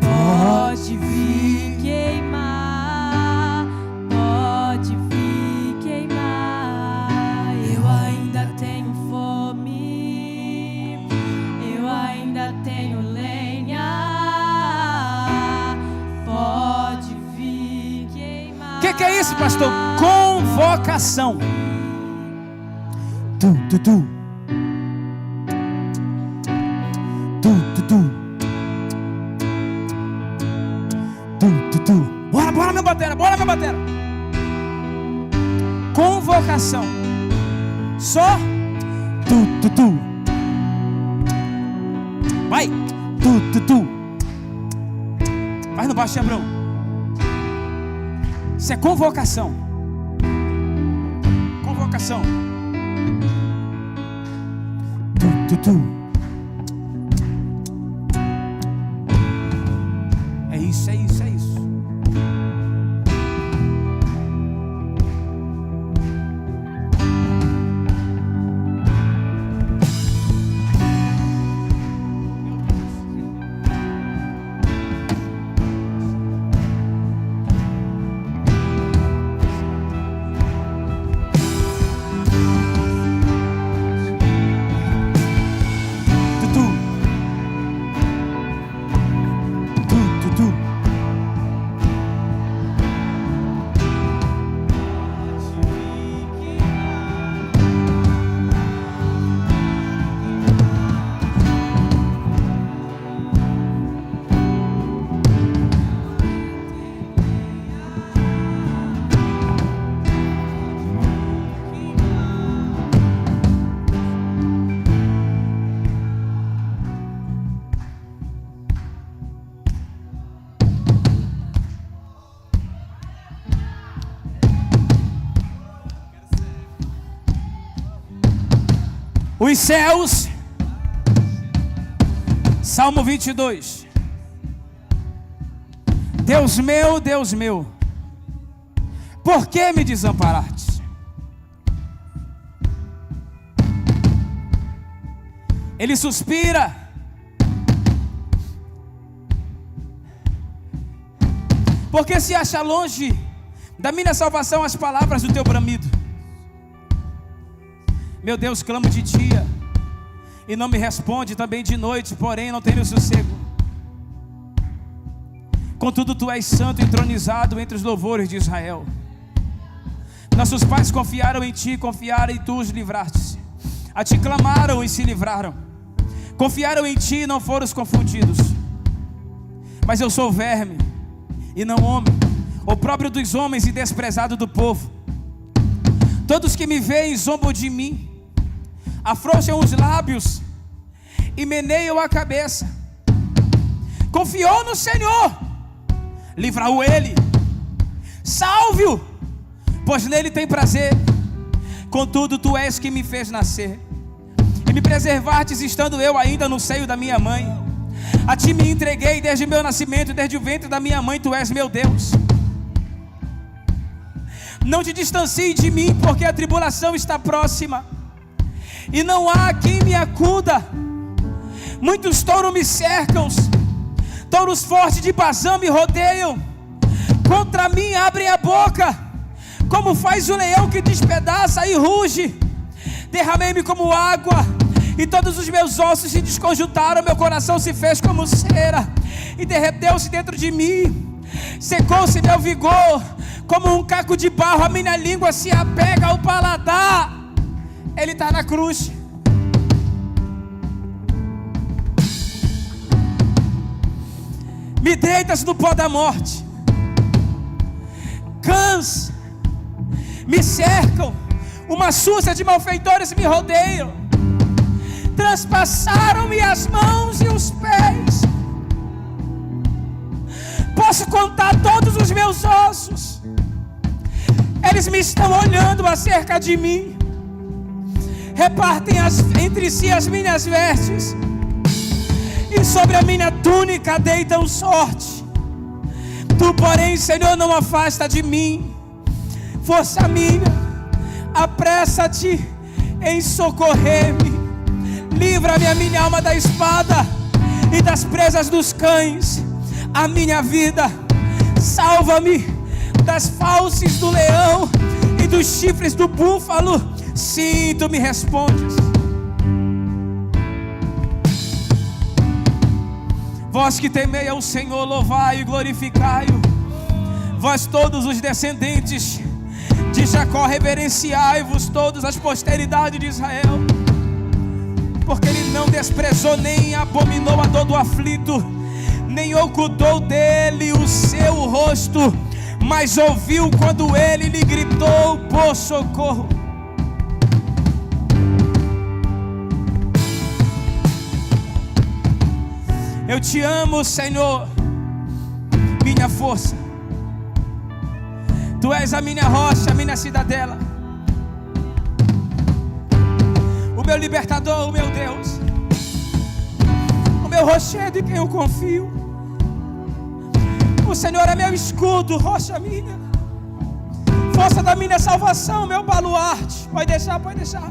Pode vir queimar, pode vir queimar. Eu ainda tenho fome. Eu ainda tenho lenha. Pode vir queimar. O que é isso, pastor? Convocação. Tu. Bora, meu batera, bora, meu batera. Convocação. Só tu. Vai. Tu. Vai no baixo, Abrão. Isso é convocação. Convocação. Tu. É isso. Os céus, Salmo 22. Deus meu, por que me desamparaste? Ele suspira. Porque se acha longe da minha salvação as palavras do teu bramido. Meu Deus, clamo de dia e não me responde, também de noite, porém não tenho sossego. Contudo tu és santo, entronizado entre os louvores de Israel. Nossos pais confiaram em ti, confiaram e tu os livraste. A ti clamaram e se livraram. Confiaram em ti e não foram confundidos. Mas eu sou verme e não homem, opróbrio dos homens e desprezado do povo. Todos que me veem zombam de mim, afrouxam os lábios e meneiam a cabeça. Confiou no Senhor, livra-o ele, salve-o, pois nele tem prazer. Contudo, tu és que me fez nascer, e me preservastes estando eu ainda no seio da minha mãe. A ti me entreguei desde meu nascimento, desde o ventre da minha mãe, tu és meu Deus. Não te distancie de mim, porque a tribulação está próxima, e não há quem me acuda. Muitos touros me cercam, touros fortes de Bazã me rodeiam. Contra mim abrem a boca, como faz o leão que despedaça e ruge. Derramei-me como água, e todos os meus ossos se desconjuntaram. Meu coração se fez como cera, e derreteu-se dentro de mim. Secou-se meu vigor, como um caco de barro. A minha língua se apega ao paladar. Ele está na cruz. Me deitas no pó da morte. Cães me cercam, uma súcia de malfeitores me rodeiam. Transpassaram-me as mãos e os pés. Posso contar todos os meus ossos. Eles me estão olhando acerca de mim. Repartem entre si as minhas vestes, e sobre a minha túnica deitam sorte. Tu, porém, Senhor, não afasta de mim. Força minha, apressa-te em socorrer-me. Livra-me a minha alma da espada e das presas dos cães. A minha vida, salva-me das fauces do leão e dos chifres do búfalo. Sim, tu me respondes. Vós que temei ao Senhor, louvai e glorificai-o. Vós todos os descendentes de Jacó, reverenciai-vos todos as posteridades de Israel. Porque ele não desprezou nem abominou a dor do aflito, nem ocultou dele o seu rosto, mas ouviu quando ele lhe gritou por socorro. Eu te amo, Senhor, minha força. Tu és a minha rocha, a minha cidadela, o meu libertador, o meu Deus, o meu rochedo em quem eu confio. O Senhor é meu escudo, rocha minha, força da minha salvação, meu baluarte. Pode deixar, pode deixar.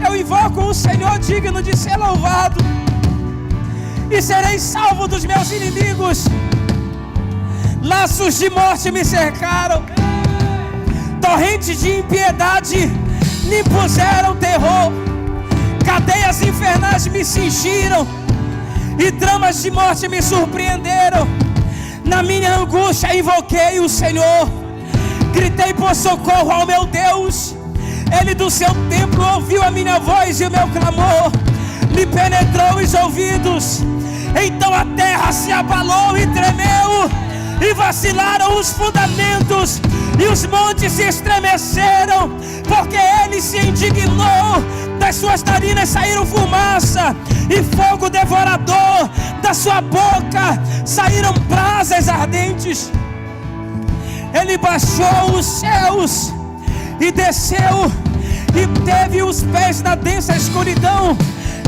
Eu invoco o Senhor digno de ser louvado, e serei salvo dos meus inimigos. Laços de morte me cercaram, torrentes de impiedade me impuseram terror. Cadeias infernais me cingiram, e tramas de morte me surpreenderam. Na minha angústia invoquei o Senhor, gritei por socorro ao meu Deus. Ele do seu templo ouviu a minha voz e o meu clamor lhe penetrou os ouvidos. Então a terra se abalou e tremeu, e vacilaram os fundamentos, e os montes se estremeceram, porque ele se indignou. Das suas narinas saíram fumaça e fogo devorador, da sua boca saíram brasas ardentes. Ele baixou os céus e desceu, e teve os pés na densa escuridão,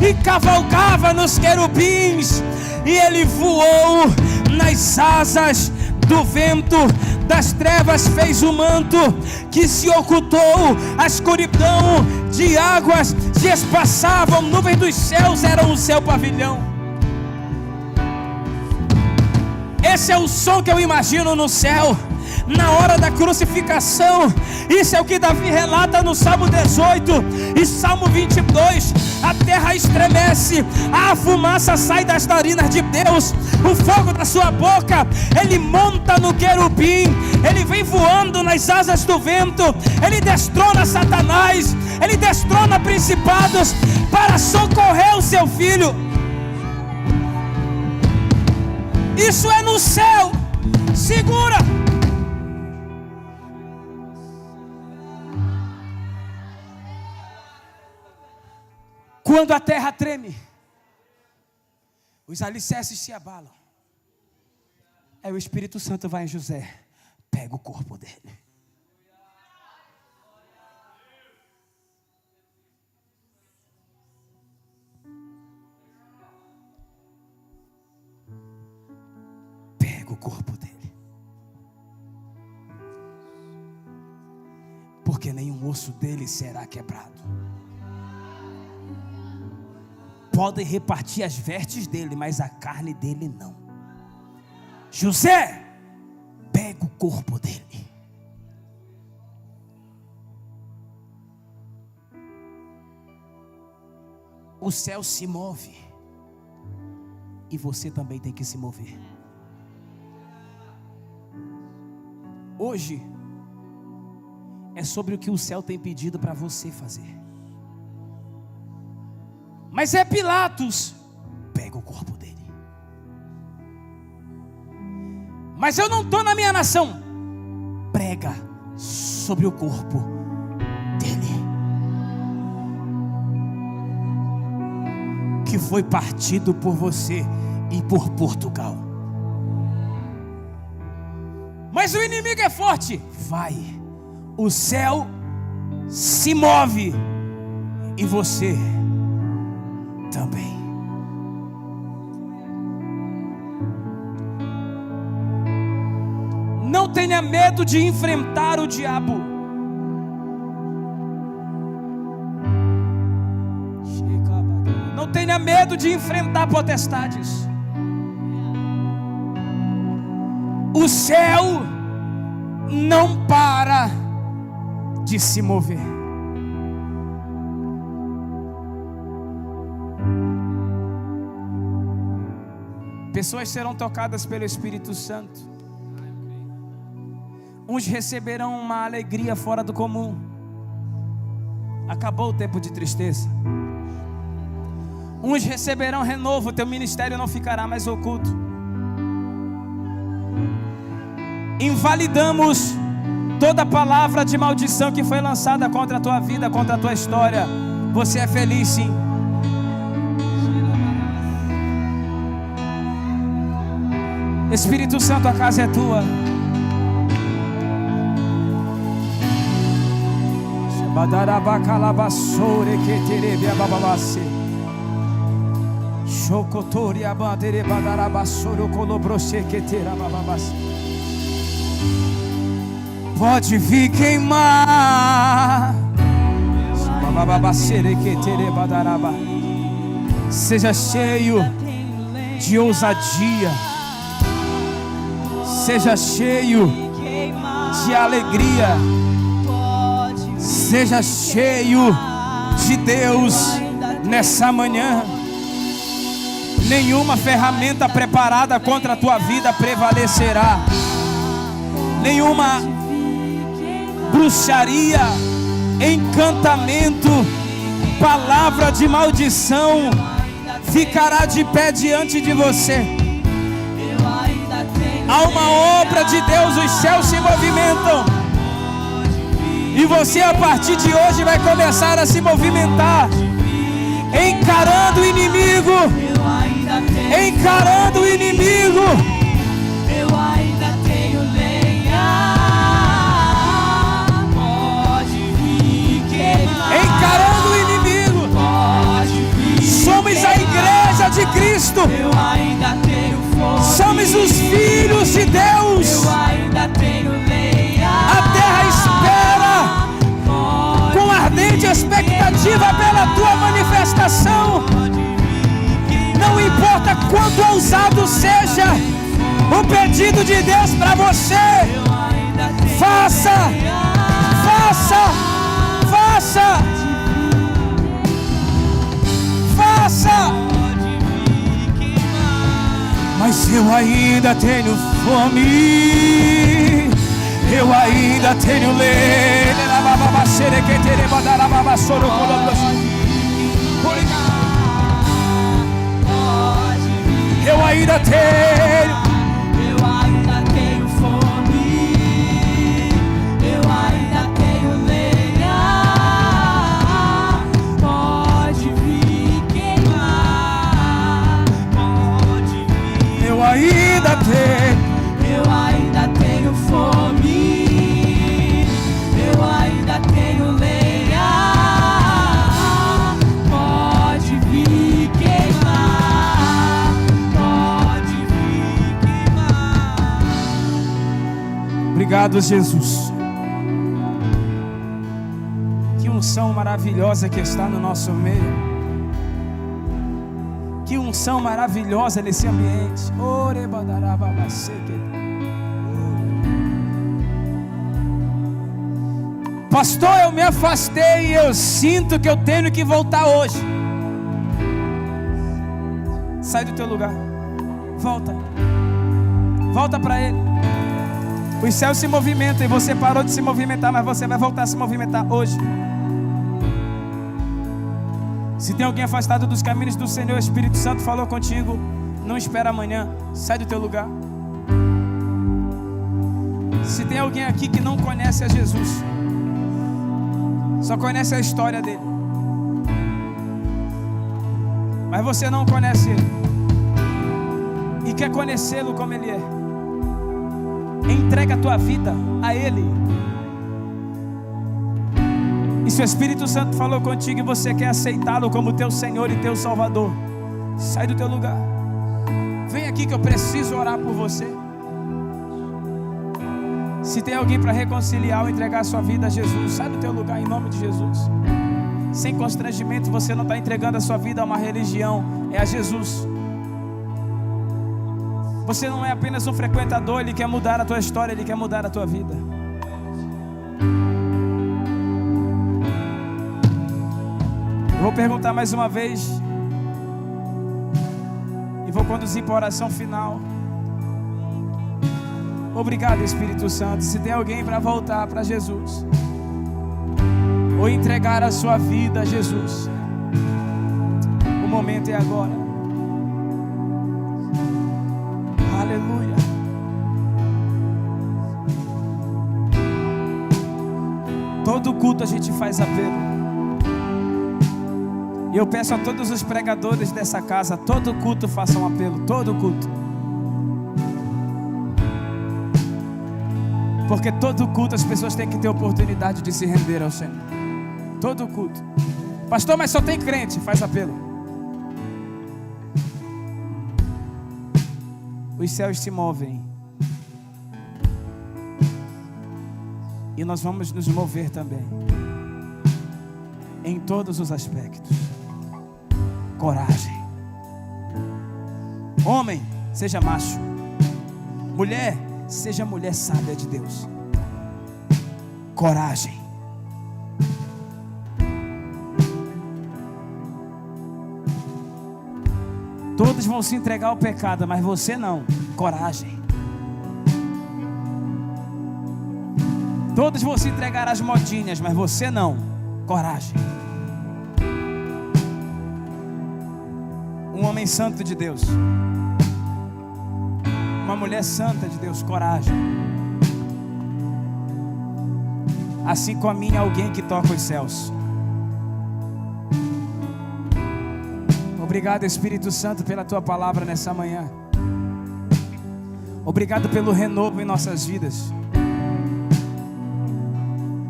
e cavalgava nos querubins, e ele voou nas asas do vento. Das trevas fez o manto que se ocultou, a escuridão de águas se espaçavam, nuvens dos céus eram o seu pavilhão. Esse é o som que eu imagino no céu na hora da crucificação. Isso é o que Davi relata no Salmo 18 e Salmo 22. A terra estremece, a fumaça sai das narinas de Deus, o fogo da sua boca. Ele monta no querubim, ele vem voando nas asas do vento. Ele destrona Satanás, ele destrona principados para socorrer o seu filho. Isso é no céu. Segura. Quando a terra treme, os alicerces se abalam, aí o Espírito Santo vai em José, pega o corpo dele. o corpo dele. Porque nenhum osso dele será quebrado. Podem repartir as vestes dele, mas a carne dele não. José, pega o corpo dele. O céu se move e você também tem que se mover. Hoje é sobre o que o céu tem pedido para você fazer. Mas é Pilatos, pega o corpo dele. Mas eu não estou na minha nação, prega sobre o corpo dele, que foi partido por você e por Portugal. Mas o inimigo é forte. Vai, o céu se move e você também. Não tenha medo de enfrentar o diabo. Não tenha medo de enfrentar potestades. O céu não para de se mover. Pessoas serão tocadas pelo Espírito Santo. Uns receberão uma alegria fora do comum. Acabou o tempo de tristeza. Uns receberão renovo. Teu ministério não ficará mais oculto. Invalidamos toda palavra de maldição que foi lançada contra a tua vida, contra a tua história. Você é feliz, sim. Espírito Santo, a casa é tua. Pode vir queimar. Seja cheio de ousadia. Seja cheio de alegria. Seja cheio de Deus nessa manhã. Nenhuma ferramenta preparada contra a tua vida prevalecerá. Nenhuma bruxaria, encantamento, palavra de maldição ficará de pé diante de você. Há uma obra de Deus, os céus se movimentam. E você a partir de hoje vai começar a se movimentar, encarando o inimigo, encarando o inimigo. Eu ainda tenho lenha, pode vir queimar. Encarando o inimigo. Pode vir. Somos a igreja de Cristo. Eu ainda tenho força. Somos os filhos de Deus. Eu ainda tenho lenha. A terra espera com ardente expectativa pela tua manifestação. Não importa quanto ousado seja o pedido de Deus para você, faça, faça, faça, faça. Mas eu ainda tenho fome, eu ainda tenho leite. Eu ainda tenho. Eu ainda tenho fome. Eu ainda tenho lenha. Pode vir queimar. Pode vir. Eu ainda tenho. Eu ainda tenho fome. Eu ainda tenho lenha. Obrigado, Jesus. Que unção maravilhosa que está no nosso meio. Que unção maravilhosa nesse ambiente. Pastor, eu me afastei e eu sinto que eu tenho que voltar hoje. Sai do teu lugar. Volta. Volta para Ele. Os céus se movimentam e você parou de se movimentar, mas você vai voltar a se movimentar hoje. Se tem alguém afastado dos caminhos do Senhor, o Espírito Santo falou contigo, não espera amanhã, sai do teu lugar. Se tem alguém aqui que não conhece a Jesus, só conhece a história dele, mas você não conhece ele e quer conhecê-lo como ele é, entrega a tua vida a ele. E se o Espírito Santo falou contigo e você quer aceitá-lo como teu Senhor e teu Salvador, sai do teu lugar. Vem aqui que eu preciso orar por você. Se tem alguém para reconciliar ou entregar a sua vida a Jesus, sai do teu lugar em nome de Jesus. Sem constrangimento, você não está entregando a sua vida a uma religião, é a Jesus. Você não é apenas um frequentador, Ele quer mudar a tua história, Ele quer mudar a tua vida. Vou perguntar mais uma vez e vou conduzir para a oração final. Obrigado, Espírito Santo. Se tem alguém para voltar para Jesus ou entregar a sua vida a Jesus, o momento é agora. Aleluia. Todo culto a gente faz apelo. E eu peço a todos os pregadores dessa casa, todo culto façam um apelo, todo culto. Porque todo culto as pessoas têm que ter oportunidade de se render ao Senhor. Todo culto. Pastor, mas só tem crente, faz apelo. Os céus se movem. E nós vamos nos mover também. Em todos os aspectos. Coragem. Homem, seja macho. Mulher, seja mulher sábia de Deus. Coragem. Todos vão se entregar ao pecado, mas você não. Coragem. Todos vão se entregar às modinhas, mas você não. Coragem. Um homem santo de Deus, uma mulher santa de Deus, coragem. Assim caminha alguém que toca os céus. Obrigado, Espírito Santo, pela tua palavra nessa manhã. Obrigado pelo renovo em nossas vidas,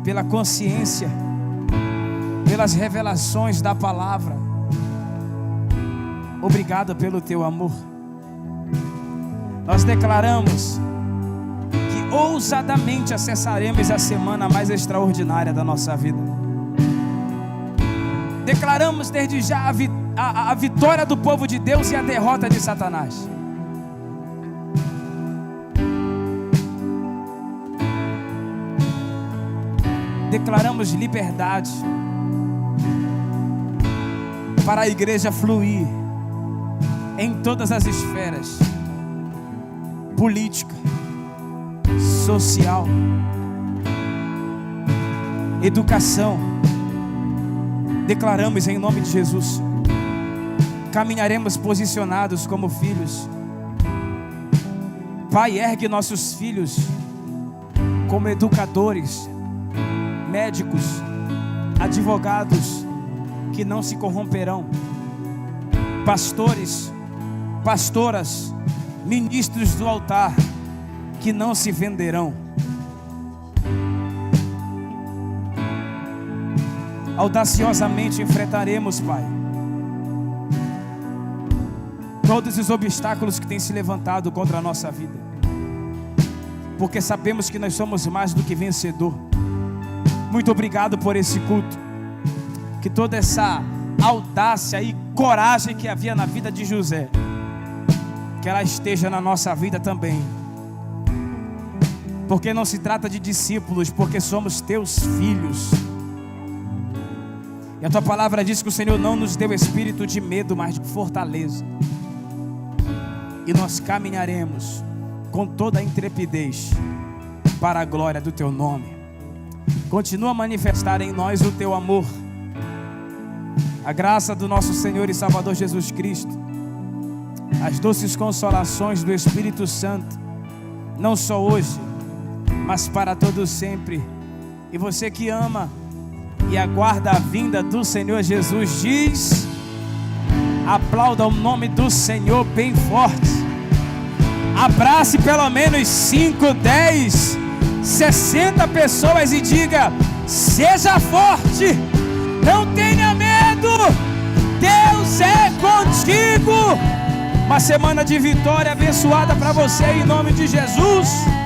pela consciência, pelas revelações da palavra. Obrigado pelo teu amor. Nós declaramos que ousadamente acessaremos a semana mais extraordinária da nossa vida. Declaramos desde já a vitória do povo de Deus e a derrota de Satanás. Declaramos liberdade para a igreja fluir em todas as esferas: política, social, educação. Declaramos em nome de Jesus, caminharemos posicionados como filhos. Pai, ergue nossos filhos como educadores, médicos, advogados que não se corromperão, pastores, pastoras, ministros do altar que não se venderão. Audaciosamente enfrentaremos, Pai, todos os obstáculos que têm se levantado contra a nossa vida. porque sabemos que nós somos mais do que vencedor. Muito obrigado por esse culto. Que toda essa audácia e coragem que havia na vida de José, que ela esteja na nossa vida também. Porque não se trata de discípulos, porque somos teus filhos. E a tua palavra diz que o Senhor não nos deu espírito de medo, mas de fortaleza. E nós caminharemos com toda a intrepidez para a glória do teu nome. Continua a manifestar em nós o teu amor, a graça do nosso Senhor e Salvador Jesus Cristo, as doces consolações do Espírito Santo, não só hoje, mas para todo sempre. E você que ama e aguarda a vinda do Senhor Jesus, diz: aplauda o nome do Senhor bem forte. Abrace pelo menos 5, 10, 60 pessoas e diga: seja forte, não tenha medo, Deus é contigo. Uma semana de vitória abençoada para você em nome de Jesus.